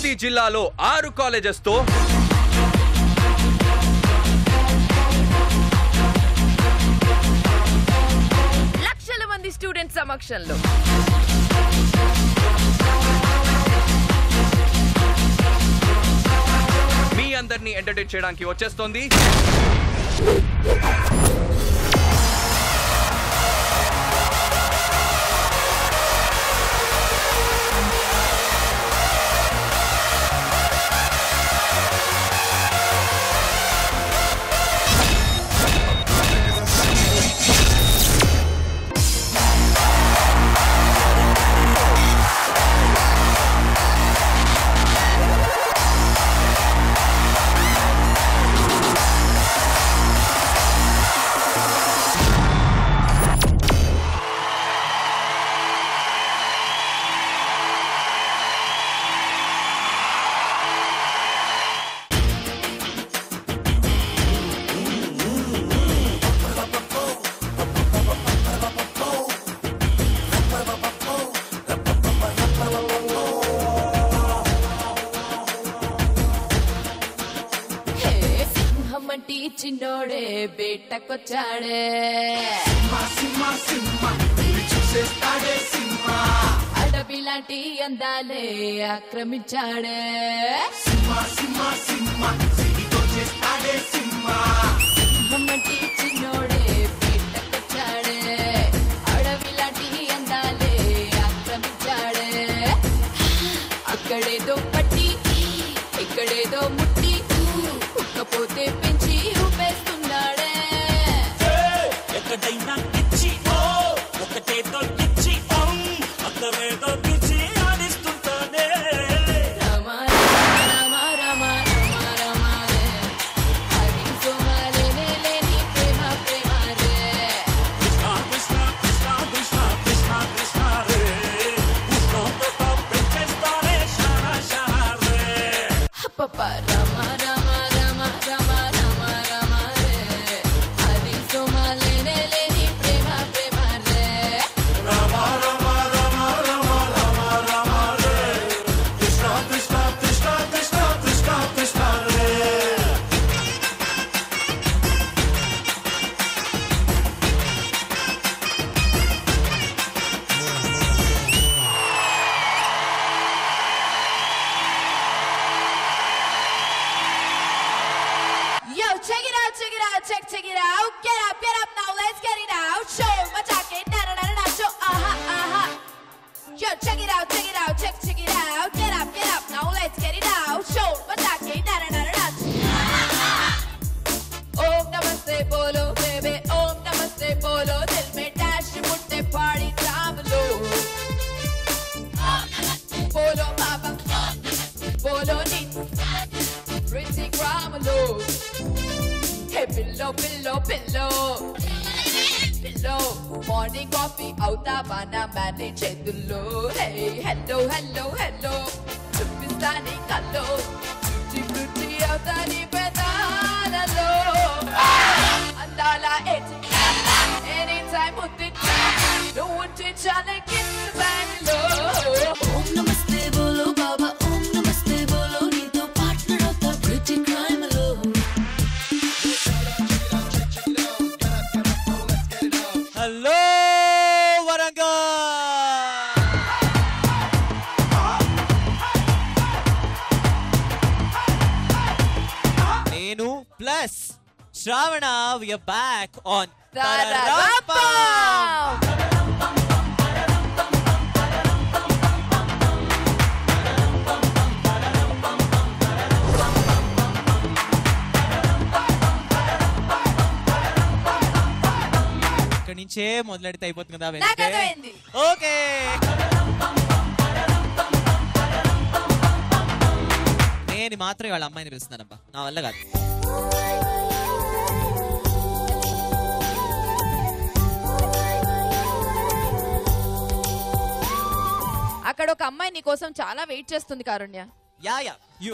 ప్రతి జిల్లాలో 6 కాలేజెస్తో లక్షల మంది స్టూడెంట్స్ సమక్షంలో మీ అందరినీ ఎంటర్టైన్ చేయడానికి వచ్చేస్తోంది చిన్నోడే బేటకొచ్చాడే అడవి లాంటి అందాలే ఆక్రమించాడే సింహమంటి చిన్నోడే బేటకొచ్చాడే అడవి లాంటి అందాలే ఆక్రమించాడే అక్కడేదో పట్టి ఇక్కడేదో ముట్టి ఉక్కపోతే పెంచి ఊపేస్తున్నాడే ఎక్కడైనా ఇచ్చి ఒకటేదో ఇచ్చి అక్కడేదో పిచ్చి ఆడిస్తుంటాడే రామ రామ రామ రామ రామ రే హరి సోమారే లేని ప్రేమ ప్రేమ రే కృష్ణ కృష్ణ కృష్ణ కృష్ణ కృష్ణ కృష్ణ రే కృష్ణతో పెంచేస్తానే షారా షారా రే పప్ప రామ రామ రామ రామ రామ రామ రే హరి సోమారే లేని ప్రేమ ప్రేమ రే రామ రామ రామ రామ రామ రామ రే కృష్ణ కృష్ణ కృష్ణ కృష్ణ కృష్ణ కృష్ణ రే Yo, check it out, check it out, check it out. Get up now, let's get it out. Show my jacket, na na na na, show, aha. Yo, check it out, check it out, check it out. Get up now, let's get it out. Show my jacket, na na na na, Om namaste bolo, baby, Om namaste bolo. Dil mein dash mutte party travel. Bolo baba, bolo ni. Pretty Gramalo. Hey, pillow, pillow, pillow. Pillow. Morning coffee out the banana manage chedulo. Hey, hello, hello, hello. Chupistani kallo. Chuchi frutti out the pedalo. Andala eti. Anytime with it. No one to challenge kiss the Bangalore. Om namaste bolo baba, Om namaste bolo. Neeto partner of the pretty crime alone. Hello Warangal నేను plus Shravana we are back on Tararapam. ఇక్కడి నుంచే మొదలెడితే అయిపోతుంది కదా నాకు అర్థమైంది. Okay నేను మాత్రమే వాళ్ళ అమ్మాయిని పిలుస్తున్నానబ్బా నా వల్ల కాదు అక్కడ ఒక అమ్మాయి నీ కోసం చాలా వెయిట్ చేస్తుంది కారుణ్య. యా యూ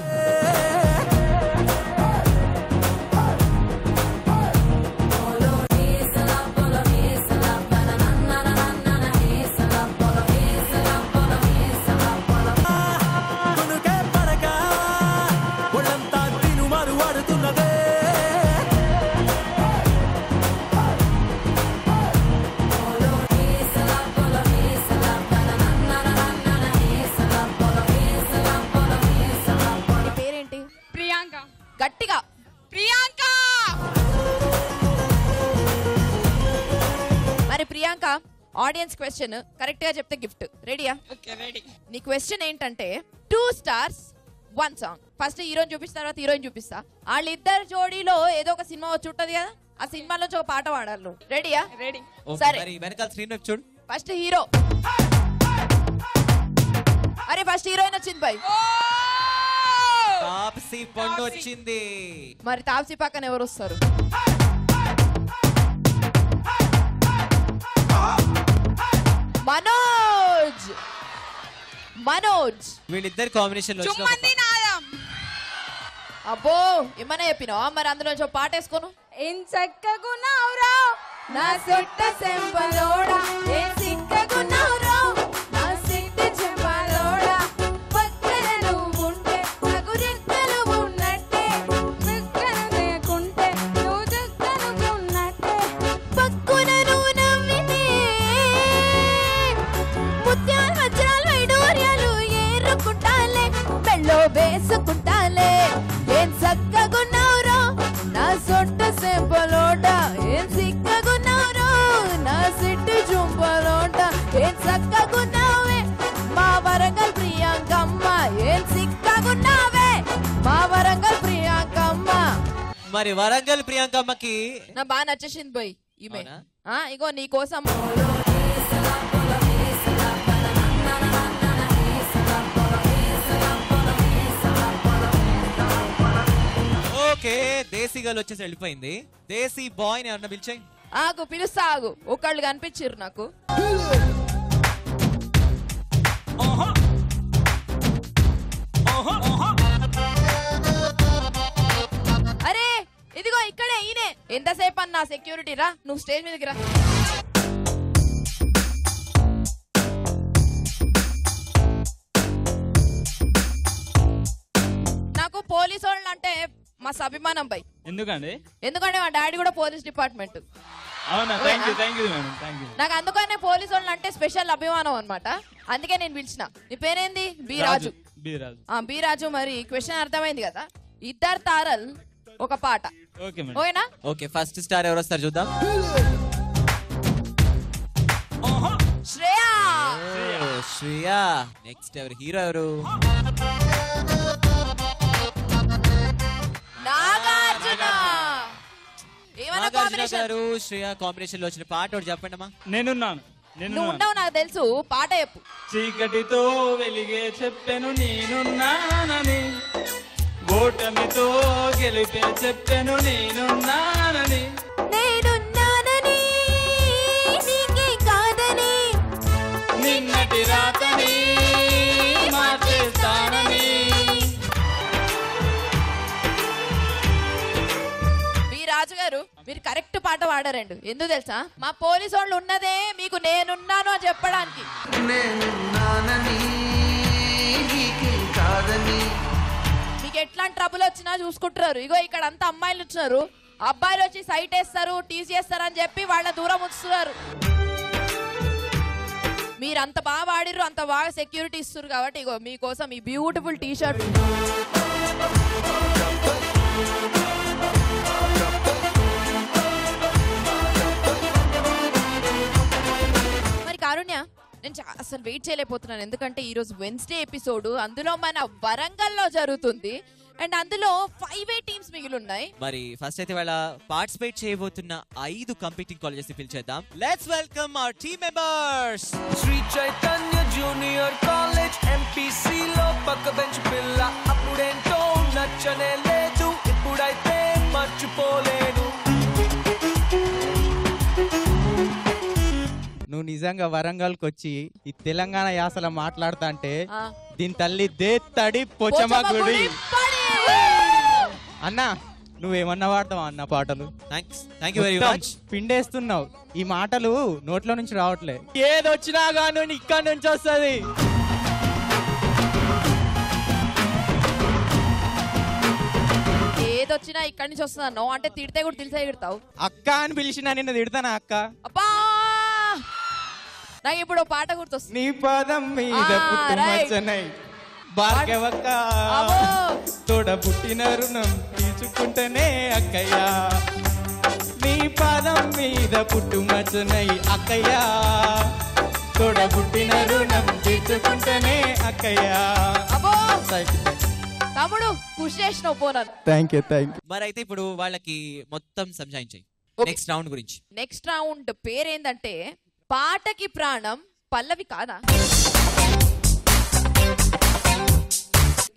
పడక ఆడియన్స్ క్వశ్చన్ కరెక్ట్ గా చెప్తే గిఫ్ట్. రెడీయా? రెడీ. నీ క్వశ్చన్ ఏంటంటే 2 stars 1 song. ఫస్ట్ హీరోయిన్ చూపిస్తా, తర్వాత హీరోయిన్ చూపిస్తా. వాళ్ళిద్దరు జోడీలో ఏదో ఒక సినిమా వచ్చి ఉంటది కదా, ఆ సినిమా నుంచి ఒక పాట పాడాలి. రెడీయా? రెడీ. సరే, వెనకాల స్క్రీన్ వైపు చూడు. First hero. అరే ఫస్ట్ హీరోయిన్ వచ్చింది బై. తాప్సీ పండు వచ్చింది. మరి తాప్సీ పక్కన ఎవరు వస్తారు? మనోజ్. మనోజ్. వీళ్ళిద్దరు కాంబినేషన్ లో అబ్బో ఏమన్నా చెప్పినావా? మరి అందులో నుంచి పాట వేసుకోను. ఏం చక్కగున్నావురా నా సొట్ట సెంపలోడా, ఏం సిక్కగున్నావురా నా సిట్టి చెంపలోడా, పక్కన నువ్వుంటే నాకు రెక్కలు ఉన్నట్టే, రెక్కలు లేకుంటే నువ్వు చుక్కనుకున్నట్టే, పక్కున నువ్వు నవ్వితే ముత్యాలు వజ్రాలు వైడూర్యాలు ఏరుకుంటాలే, మెళ్ళో వేసుకుంటాలే. ఏం చక్కగున్నావురా నా సొట్ట సెంపలోట, ఏం సిక్కగున్నావురా నా సిట్టి చుంపలోట, ఏం చక్కగున్నావే మా వరంగల్ ప్రియాంకమ్మ, ఏం సిక్కగున్నావే మా వరంగల్ ప్రియాంకమ్మ. మరి వరంగల్ ప్రియాంకమ్మకి నా బాగా నచ్చేసింది పోయి ఈమె. అవునా? ఇగో నీ కోసం ఓకే దేశీ గర్ల్ వచ్చేసి వెళ్ళిపోయింది. దేశీ బాయ్ ని అన్న పిలిచాయి. ఆగు పిలుస్తా, ఆగు. ఒకళ్ళు కనిపించారు నాకు. అరే ఇదిగో ఇక్కడే ఈయనే. ఎంతసేపు అన్నా సెక్యూరిటీ రా, నువ్వు స్టేజ్ మీదకి రా. నాకు పోలీసు వాళ్ళు అంటే మస్తు అభిమానం బై. ఎందుకండి? ఎందుకంటే మా డాడీ కూడా పోలీస్ డిపార్ట్మెంట్. అవునా? Thank you madam, thank you. నాకు అందుకనే పోలీసు వాళ్ళు అంటే స్పెషల్ అభిమానం అన్నమాట. అందుకే నేను పిలిచిన. నీ పేరేంది? బి రాజు. బి రాజు. మరి క్వశ్చన్ అర్థమైంది కదా. ఇద్దరు తారల్ ఒక పాట. Okay madam. ఓకేనా? ఓకే ఫస్ట్ స్టార్ ఎవరు వస్తారు చూద్దాం. శ్రేయా. శ్రేయా. నెక్స్ట్ ఎవరు? హీరో ఎవరు? నాగార్జున. ఏమన్నా నాగార్జున కాంబినేషన్? గారు శ్రేయా కాంబినేషన్ లో వచ్చిన పాట ఒకటి చెప్పండి అమ్మా. నేనున్నాను. నువ్వు ఉన్నావు నాకు తెలుసు, పాట చెప్పు. చీకటితో వెలిగే చెప్పెను నేనున్నానని, ఓటమితో గెలిపే చెప్పెను నేనున్నానని, నేనున్నానని నీకే కాదని, నిన్నటి రాతని మార్చేస్తానని. రాజు గారు మీరు కరెక్ట్ పాట పాడారండి. ఎందుకు తెలుసా? మా పోలీసు వాళ్ళు ఉన్నదే మీకు నేనున్నాను అని చెప్పడానికి. మీకు ఎట్లాంటి ట్రబుల్ వచ్చినా చూసుకుంటారు. ఇగో ఇక్కడ అంతా అమ్మాయిలు వచ్చినారు, అబ్బాయిలు వచ్చి సైట్ వేస్తారు, టీసీ వేస్తారు అని చెప్పి వాళ్ళ దూరం ఉంచుతున్నారు. మీరు అంత బాగా వాడిర్రు, అంత బాగా సెక్యూరిటీ ఇస్తారు కాబట్టి ఇగో మీకోసం ఈ బ్యూటిఫుల్ టీ షర్ట్. కారుణ్య, నేను అసలు వెయిట్ చేయలేకపోతున్నాను. ఎందుకంటే ఈ రోజు వెన్స్డే ఎపిసోడ్, అందులో మన వరంగల్లో జరుగుతుంది. అండ్ అందులో 5 టీమ్స్ మిగిలి ఉన్నాయి. మరి ఫస్ట్ అయితే వాళ్ళ పార్టిసిపేట్ చేయబోతున్న 5 కంపీటింగ్ కాలేజెస్ ని పిలిచేద్దాం. Let's welcome our team members. Shri Chaitanya junior college MPC లో పక్క బెంచ్ పిల్ల, అప్పుడేంటో నచ్చనే లేదు, ఇప్పుడైతే మర్చిపోలేను. నువ్వు నిజంగా వరంగల్కి వచ్చి ఈ తెలంగాణ యాసలో మాట్లాడుతా అంటే దీని తల్లి దేత్తడి పోచమ్మ గుడి. అన్నా నువ్వేమన్నా వాడతావా అన్న పాటలు? Thank you very much. పిండేస్తున్నావు. ఈ మాటలు నోట్లో నుంచి రావట్లే. ఏది వచ్చినా గాను ఇక్కడ నుంచి వస్తుంది. ఏదొచ్చినా ఇక్కడి నుంచి వస్తున్నా అంటే తిడితే కూడా తెలిసే తిడతావు. అక్క అని పిలిచినా నిన్ను తిడతానా అక్క? అబ్బా నాకు ఇప్పుడు పాట గుర్తొస్తుంది. నీ పాదం మీద పుట్టుమచ్చనై భార్గవక్క తోడ పుట్టిన రుణం తీర్చుకుంటేనే అక్కయ్య, నీ పాదం మీద పుట్టుమచ్చునై అక్కయ్య తోడబుట్టిన రుణం తీర్చుకుంటేనే అక్కయ్య. తమ్ముడు కృషి చేసినావు పోనాను. Thank you. మరి అయితే ఇప్పుడు వాళ్ళకి మొత్తం సంజాయించాయి నెక్స్ట్ రౌండ్ గురించి. నెక్స్ట్ రౌండ్ పేరేందంటే పాటకి ప్రాణం పల్లవి కాదా.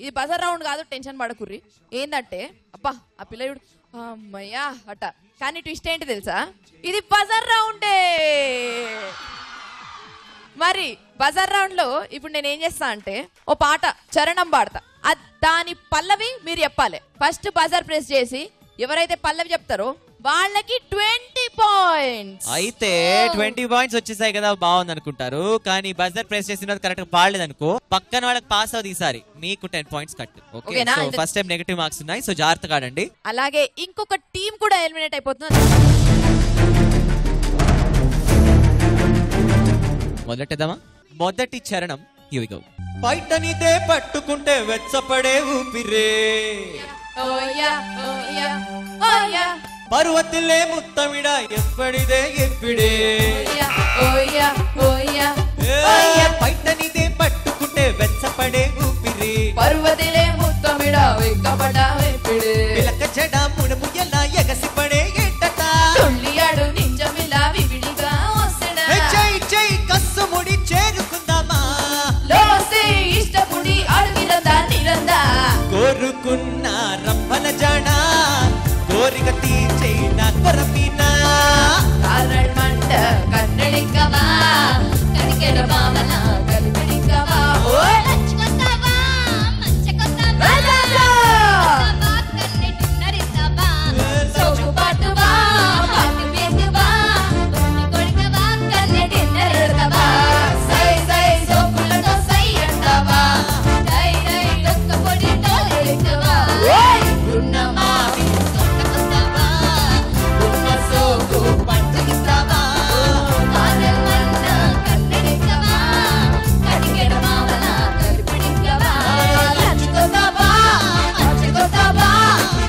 ఇది బజర్ రౌండ్ కాదు, టెన్షన్ పడకుర్రి. ఏందంటే అబ్బా ఆ పిల్లడు అమ్మయ్యా అట, కానీ ట్విస్ట్ ఏంటి తెలుసా, ఇది బజర్ రౌండే. మరి బజర్ రౌండ్ లో ఇప్పుడు నేను ఏం చేస్తా అంటే ఓ పాట చరణం పాడతా, దాని పల్లవి మీరు చెప్పాలి. ఫస్ట్ బజర్ ప్రెస్ చేసి ఎవరైతే పల్లవి చెప్తారో వాళ్ళకి 20 పాయింట్స్. అయితే 20 పాయింట్స్ వచ్చేసాయి కదా, బాగుంది అనుకుంటారు. కానీ బజర్ ప్రెస్ చేసిన కరెక్ట్ గా పాడలేదు అనుకో, పక్కన వాళ్ళకి పాస్ అవుతుంది. ఈసారి మీకు 10 points cut. Okay, so first time negative marks ఉన్నాయి, సో జాగ్రత్తగా ఆడండి. అలాగే ఇంకొక టీం కూడా ఎలిమినేట్ అయిపోతుంది. మొదటిదమా, మొదటి చరణం here we go. పైటనిదే పట్టుకుంటే వెచ్చపడే ఊపిరే, ఓయా ఓయా ఓయా పర్వతిలే ముత్తమిడ ఎప్పటిదే ఎప్పుడే, ఓయా ఓయా ఓయా పైటనిదే పట్టుకుంటే వెచ్చపడే ఊపిరే, పర్వతిలే ముత్తమిడ వెక్కపడ వెప్పిడే, పిలక జడ ముడుము ఎలా ఎగసిపడే ఎంటట, తుళ్ళియాడు నింజమిలా వివిడిగా వస్తడా, జై జై కస్సు ముడి చేరుకుందామా, లోసే ఇష్టపుడి అడుగిరందా నిరందా, కోరుకున్న రంభన జాడ కోరిక తీర్చే నా కొరమీనా, కారల్ మంట కన్నడికవా కడికెల మామల కలిపిడికవా, ఓయ్ నచ్చుకొస్తావా మంచకొస్తావా కన్నెటి నరిస్తావా సోకు పాటువా పాటు వేగవా కొడుకవా కన్నెటి నరిస్తావా సై సై సోకులతో సై అంటావా, డై డై లొక్క పొడి డోలెక్కవా ఓయ్ ఉన్నమా కొట్టకొస్తావా ఉన్న సోకు పంచకిస్తావా, కారల్ మంట కన్నెడికవా కడికెల మామల కలిపిడికవా నచ్చుకొస్తావా మంచుకొస్తావా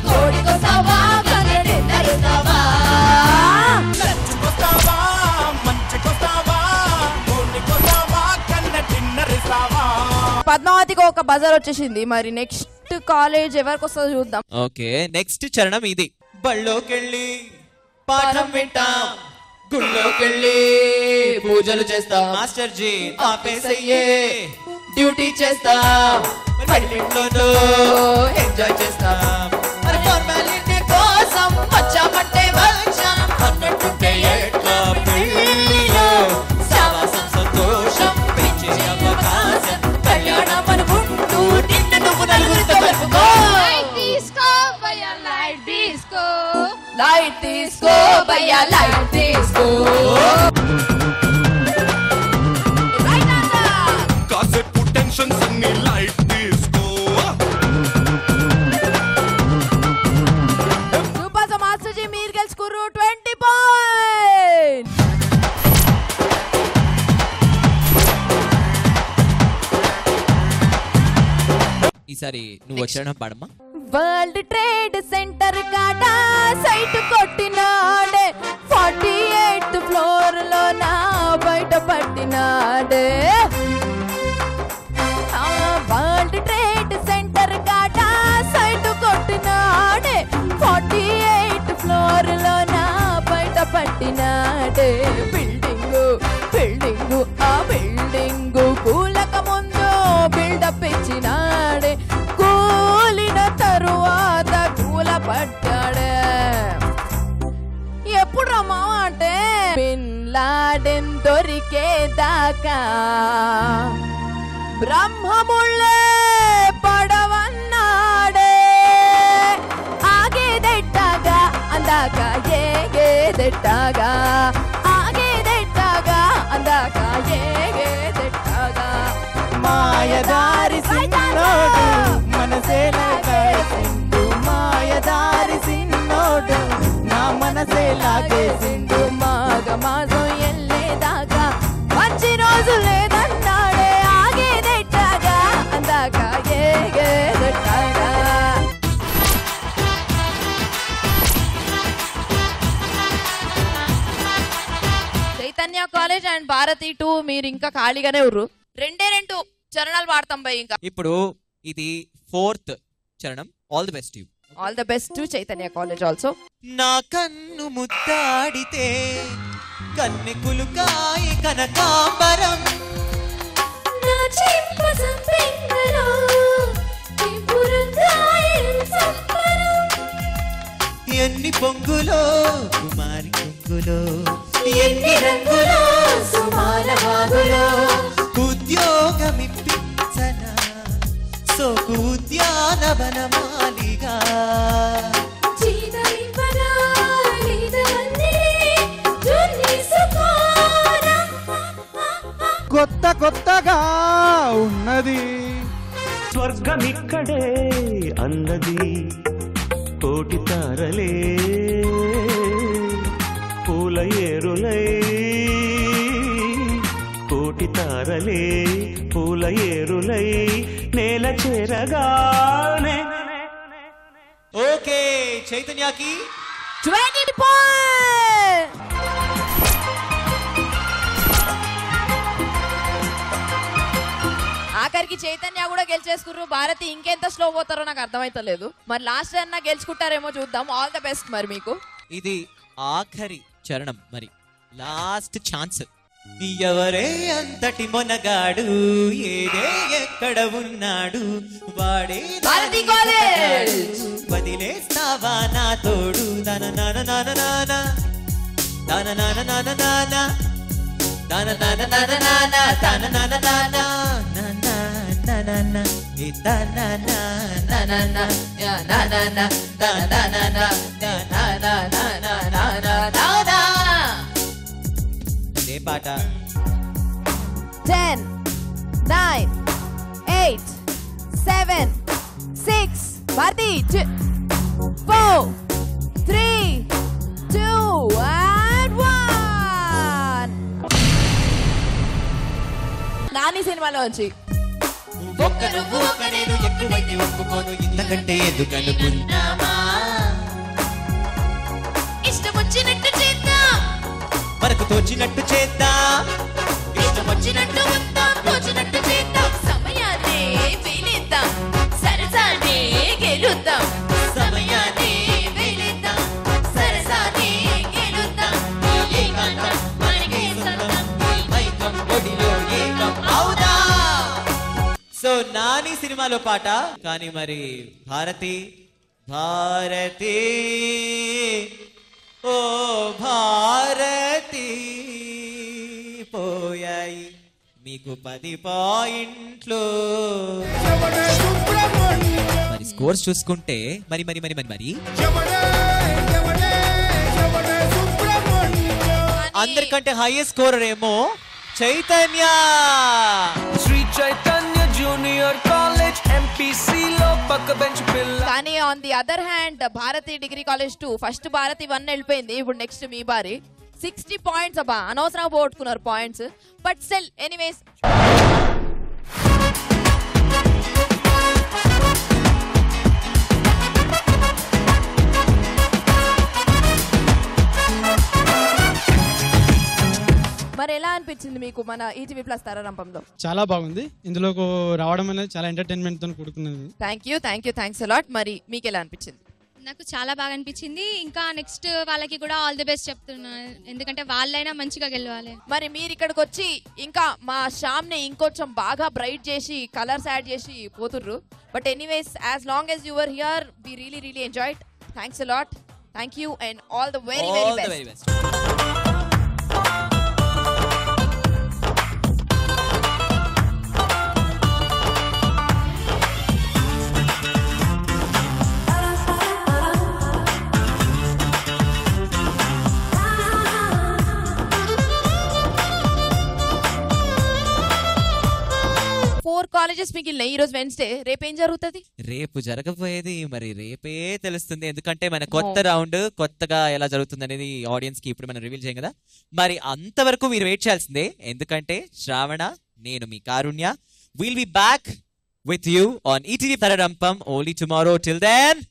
కోడికొస్తావా కన్నడి నరుస్తావా, నచ్చుకొస్తావా మంచికొస్తావా కోడికొస్తావా కన్న తిన్నరిస్తావా. పద్మావతికి ఒక బజార్ వచ్చేసింది. మరి నెక్స్ట్ కాలేజ్ ఎవరికి వస్తుందో చూద్దాం. ఓకే, నెక్స్ట్ చరణం ఇది. బళ్ళోకెళ్ళి పాఠం వింటాం, గుళ్ళోకెళ్ళి పూజలు చేస్తాం, మాస్టర్ జీ ఆపేసయ్యే డ్యూటీ చేస్తాం, పల్లెట్లోనూ ఎంజాయ్ చేస్తాం, మరి ఫార్మాలిటీ కోసం వచ్చామంటే వచ్చాం అన్నట్టుంటే ఎట్లా పెళ్ళిలో సావాసం సంతోషం పెంచే అవకాశం కళ్యాణం అనుకుంటూ నిన్న నువ్వు నలుగురితో కలుపుకో, లైట్ తీసుకో భయ్యా లైట్ తీసుకో లైట్ తీసుకో భయ్యా లైట్ తీసుకో, రైట్ ఆన్సర్. కాసేపు టెన్షన్స్ అన్ని లైట్ తీసుకో. సూపర్ సో మాస్టర్ జీ మీరు గెలుచుకుర్రు 20 పాయింట్స్. ఈసారి నువ్వు వచ్చాడు పాడమ్మా. వరల్డ్ ట్రేడ్ సెంటర్ కాడ సైట్ కొట్టినాడే 48th ఫ్లోర్ లో నా బయట పట్టినాడే వరల్డ్ ట్రేడ్ సెంటర్ కాడ సైట్ కొట్టినాడే 48th ఫ్లోర్ లో నా బయట పట్టినాడే బిల్డింగు బిల్డింగు ఆ బిల్డింగు కూలక ముందు బిల్డప్ ఇచ్చినాడే కూలిన తరువాత కూల పట్టాడే ఎప్పుడు రమ్మా అంటే బిన్ లాడెన్ దొరికేదాకా బ్రహ్మముళ్ళే పడవన్నాడే ఆగేదెట్టాగా అందాక ఏగేదెట్టాగా ఆగేదెట్టాగా అందాక ఏగేదెట్టాగా మాయదారి సిన్నోడు మనసేలా కాసిండు, మాయదారి సిన్నోడు నా మనసేలా లాగేసిండు మాగ మాసం ఎల్లేదాకా మంచి రోజు లేదన్నాడే ఆగేదెట్టాగా అందాక ఏగేదెట్టాగా భారతి 2 మీరు ఇంకా ఖాళీగానే ఉర్రు. 2 చరణాలు పాడతాం భయ్. ఇంకా ఇప్పుడు ఇది 4th చరణం. All the best you. All the best to Chaitanya college also. నా కన్ను ముద్దాడితే కన్నె కులుకాయ కనకాంబరం నా చెంప సంపెంగలో పురంగాయ సంపరం ఎన్ని పొంగులో కుమారి పొంగులో ఎన్ని రంగులో సుమాల వాగులో ఉద్యోగమిప్పించన సోకు ఉద్యానవనమాలిగా జీవింపనా లీదవన్నీ జున్ని సుఖాన కొత్త కొత్తగా ఉన్నది స్వర్గమిక్కడే అన్నది కోటి తారలే పూల ఏరులై కోటి తారలే పూల ఏరులై నేల చేరగానే. ఓకే చైతన్యకి 20 points. ఆఖరికి చైతన్య కూడా గెలిచేసుకుర్రు. భారతి ఇంకెంత స్లో పోతారో నాకు అర్థమైతలేదు. మరి లాస్ట్ అన్నా గెలుచుకుంటారేమో చూద్దాం. ఆల్ ద బెస్ట్ మరి మీకు. ఇది ఆఖరి చరణం, మరి లాస్ట్ ఛాన్స్. ఎవరే అంతటి మొనగాడు ఏదే ఎక్కడ ఉన్నాడు వాడే భారతి కాలేజ్. వదిలేస్తావా నా తోడు దన నాన నాన నాన దన నాన నాన నాన దన నాన నాన నాన దన నాన నాన పాట 10 9 8 7 6 భారతి 4 3 2 and 1. నాని సినిమాలో వచ్చి ఒక్క నువ్వు ఒక్క నేను ఎక్కువైతే ఒప్పుకోను ఇంతకంటే ఎందుకనుకున్నామా ఇష్టం వచ్చినట్టు చేద్దాం మనకు తోచినట్టు చేద్దాం ఇష్టం వచ్చినట్టు ఉందాం తోచినట్టు చేద్దాం సమయాన్ని వేలిద్దాం సరసాన్ని గెలుద్దాం సమయాన్ని వేలిద్దాం సరసాన్ని గెలుద్దాం ఏకాంతం మనకే సొంతం మైకం ఒడిలో ఏకం అవుదా. సో నాని సినిమాలో పాట, కానీ మరి భారతి భారతి ఓ భారతి పోయాయి మీకు 10 పాయింట్లు. మరి స్కోర్స్ చూసుకుంటే మరి మరి మరి మరి మరి అందరికంటే హైయెస్ట్ స్కోరర్ ఏమో Chaitanya. Shri Chaitanya junior college MPC లో పక్క బెంచ్ పిల్ల. కానీ on the other hand Bharathi degree college 2 first Bharathi 1 వెళ్ళిపోయింది. ఇప్పుడు నెక్స్ట్ మీ బారి 60 పాయింట్స్. అబ్బా అనవసరంగా పోగొట్టుకున్నారు పాయింట్స్. బట్ స్టిల్ ఎనీవేస్ మరి ఎలా అనిపించింది మీకు మన ఈటీవీ ప్లస్ తారారంపంలో? చాలా బాగుంది. ఇందులో రావడం అనేది చాలా ఎంటర్టైన్మెంట్ తో కూడుకున్నది. Thanks a lot. మరి మీకు ఎలా అనిపించింది? నాకు చాలా బాగా అనిపించింది. ఇంకా నెక్స్ట్ వాళ్ళకి కూడా ఆల్ ది బెస్ట్ చెప్తున్నాను, ఎందుకంటే వాళ్ళైనా మంచిగా గెలవాలి. మరి మీరు ఇక్కడికి వచ్చి ఇంకా మా శ్యామ్ ని ఇంకొంచెం బాగా బ్రైట్ చేసి కలర్స్ యాడ్ చేసి పోతుర్రు. But anyways as long as you were here we really enjoyed. Thanks a lot. Thank you and all the very best. Colleges మిగిలినాయి. ఈ రోజు వెన్స్డే. రేపేం జరుగుతుంది? రేపు జరగబోయేది మరి రేపే తెలుస్తుంది, ఎందుకంటే మన కొత్త రౌండ్ కొత్తగా ఎలా జరుగుతుంది అనేది ఆడియన్స్ కి ఇప్పుడు మనం రివీల్ చేయం కదా. మరి అంతవరకు మీరు వెయిట్ చేయాల్సిందే, ఎందుకంటే శ్రావణ, నేను మీ Karunya, will be back with you on ETV Thararampam only tomorrow. Till then,